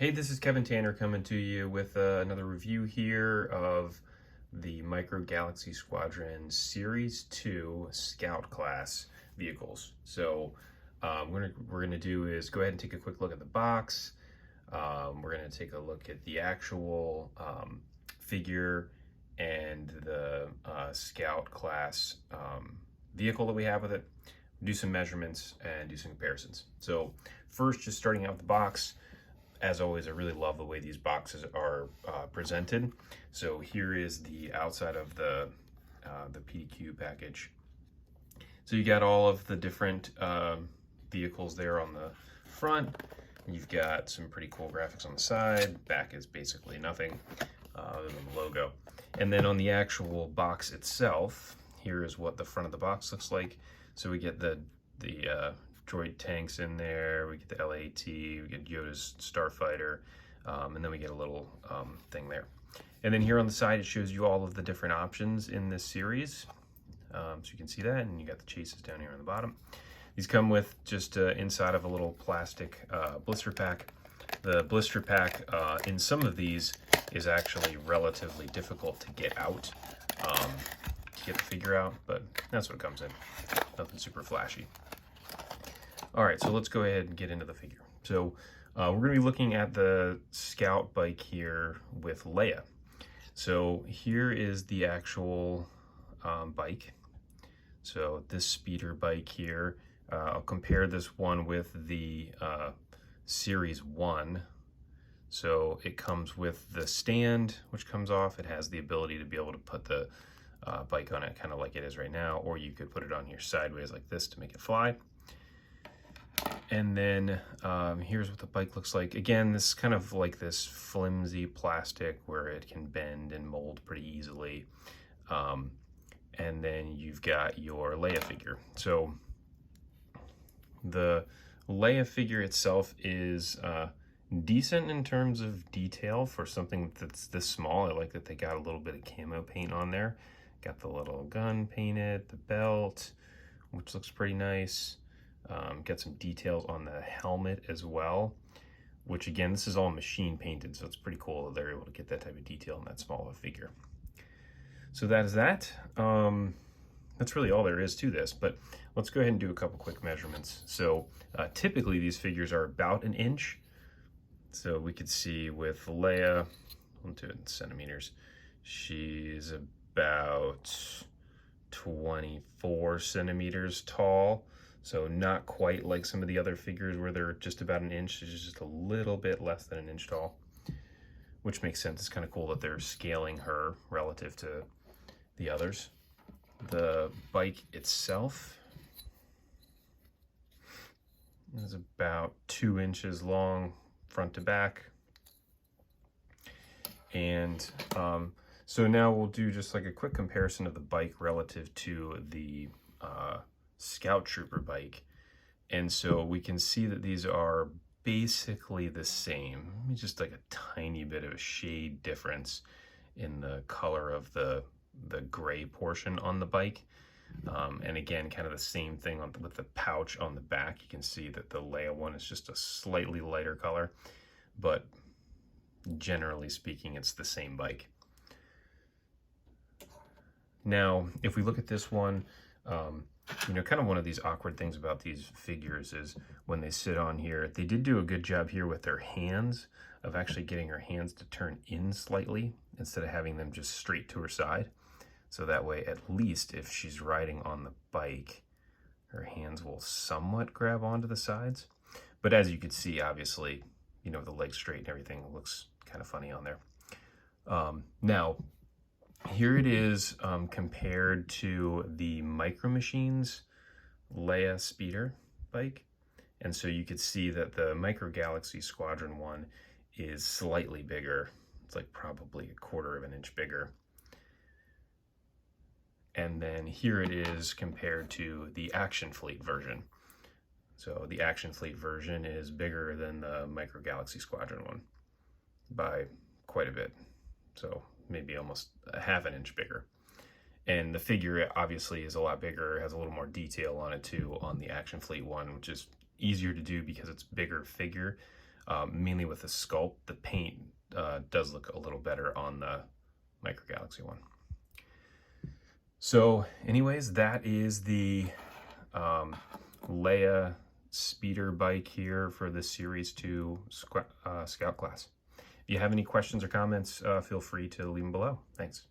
Hey, this is Kevin Tanner coming to you with another review here of the Micro Galaxy Squadron Series 2 Scout class vehicles. So we're gonna do is go ahead and take a quick look at the box. We're gonna take a look at the actual figure and the Scout class vehicle that we have with it. Do some measurements and do some comparisons. So first, just starting out with the box. As always, I really love the way these boxes are presented. So here is the outside of the PDQ package. So you got all of the different vehicles there on the front. You've got some pretty cool graphics on the side. Back is basically nothing other than the logo. And then on the actual box itself, here is what the front of the box looks like. So we get the droid tanks in there, we get the LAT, we get Yoda's starfighter, and then we get a little thing there. And then here on the side, it shows you all of the different options in this series. So you can see that, and you got the chases down here on the bottom. These come with just inside of a little plastic blister pack. The blister pack in some of these is actually relatively difficult to get out, to get the figure out, but that's what it comes in. Nothing super flashy. All right, so let's go ahead and get into the figure. So we're going to be looking at the Scout bike here with Leia. So here is the actual bike. So this speeder bike here, I'll compare this one with the Series 1. So it comes with the stand, which comes off. It has the ability to be able to put the bike on it kind of like it is right now, or you could put it on here sideways like this to make it fly. And then here's what the bike looks like. Again, this is kind of like this flimsy plastic where it can bend and mold pretty easily. And then you've got your Leia figure. So the Leia figure itself is decent in terms of detail for something that's this small. I like that they got a little bit of camo paint on there. Got the little gun painted, the belt, which looks pretty nice. Got some details on the helmet as well, which again, this is all machine painted, so it's pretty cool that they're able to get that type of detail in that small of a figure. So that is that. That's really all there is to this, but let's go ahead and do a couple quick measurements. So typically these figures are about an inch. So we could see with Leia, we'll do it in centimeters, she's about 24 centimeters tall. So not quite like some of the other figures where they're just about an inch. It's just a little bit less than an inch tall, which makes sense. It's kind of cool that they're scaling her relative to the others. The bike itself is about 2 inches long, front to back. And so now we'll do just like a quick comparison of the bike relative to the Scout Trooper bike. And so we can see that these are basically the same, just like a tiny bit of a shade difference in the color of the gray portion on the bike. And again, kind of the same thing with the pouch on the back. You can see that the Leia one is just a slightly lighter color, but generally speaking, it's the same bike. Now, if we look at this one, you know, kind of one of these awkward things about these figures is when they sit on here, they did do a good job here with their hands of actually getting her hands to turn in slightly instead of having them just straight to her side. So that way, at least if she's riding on the bike, her hands will somewhat grab onto the sides. But as you can see, obviously, you know, the legs straight and everything looks kind of funny on there. Now, here it is compared to the Micro Machines Leia speeder bike. And so you could see that the Micro Galaxy Squadron one is slightly bigger. It's like probably 1/4 of an inch bigger. And then here it is compared to the Action Fleet version. So the Action Fleet version is bigger than the Micro Galaxy Squadron one by quite a bit. So maybe almost 1/2 an inch bigger. And the figure obviously is a lot bigger, has a little more detail on it too on the Action Fleet one, which is easier to do because it's bigger figure. mainly with the sculpt. The paint does look a little better on the Micro Galaxy one. So anyways, that is the Leia speeder bike here for the Series 2 Scout class. If you have any questions or comments, feel free to leave them below. Thanks.